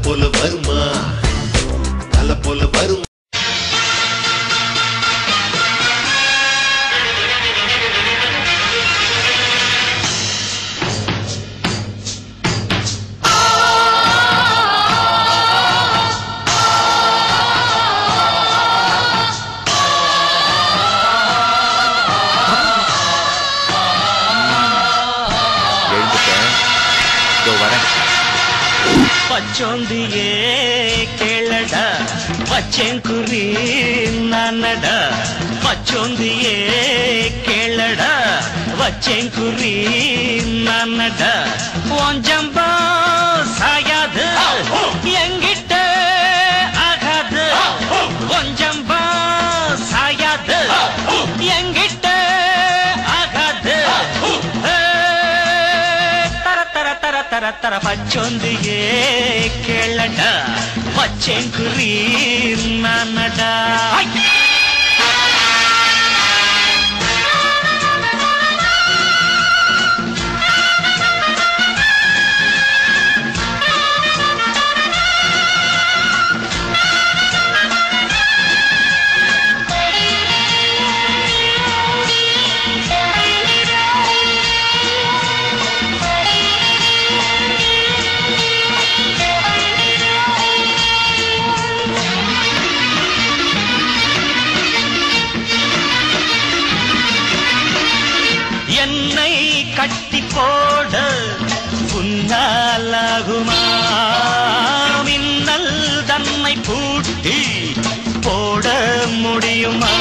போல வருமா தல போல வருமா பச்சோந்தியே கேளடா பச்செங்குரி நானடா பச்சோந்தியே கேளடா பச்செங்குரி நானடா ஒஞ்சம்பா சாயாது எங்கிட்ட ஆகாது ஒஞ்சம்பா சாயாது எங்கிட்ட ஆகாது தர தர பச்சோந்தியே கேளடா பச்செங்குரி நானடா என்னை கட்டி போட புன்னாலாகுமா மின்னல் தன்னை பூட்டி போட முடியுமா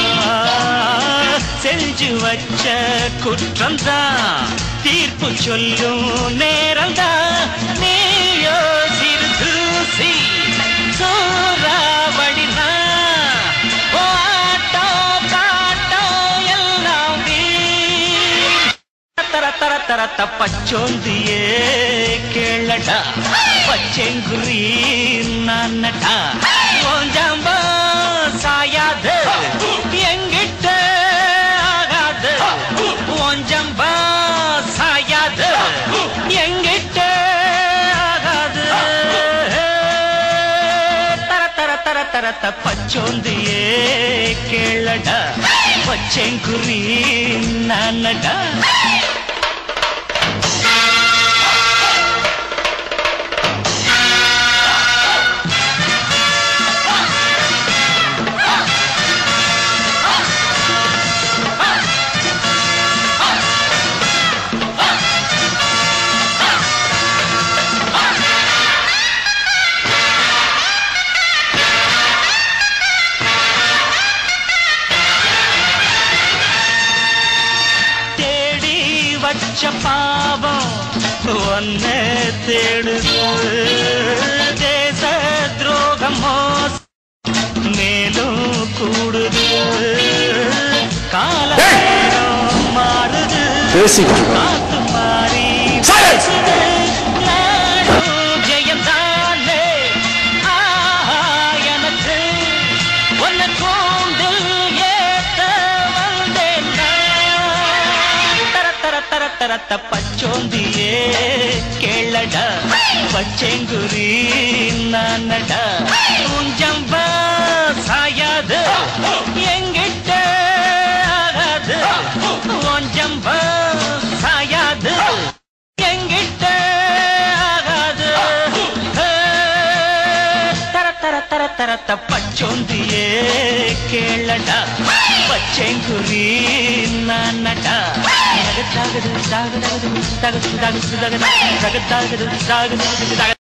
செஞ்சு வச்ச குற்றம்தான் தீர்ப்பு சொல்லும் நேரம்தான் நீயோ சிறு தூசி சூறாவளினா தர பச்சோந்தியே கேளடா பச்செங்குரி நானடா ஓஞ்சாம்பா சாயாது எங்கிட்ட ஆகாது ஓஞ்சம்பா சாயாது எங்கிட்ட ஆகாது தர பச்சோந்தியே கேளடா பச்செங்குரி நானடா வச்ச பாவம் ஒன்ன தேடுது தேச துரோகமோ மேலும் கூடுது காலம் மாறுது காத்து மாறி ஜெயந்தானே எனக்கு ஒன்ன கூண்டில் ஏத்த வந்தேன் தர பச்சோந்தியே கேளடா பச்செங்குரி நானடா உஞ்சம்பா சாயாது எங்கிட்ட ஆகாது ஒஞ்சம்பா சாயாது எங்கிட்ட ஆகாது தர பச்சோந்தியே கேளடா பச்செங்குரி நானடா தகது தகது தகது தகது தகது தகது தகது தகது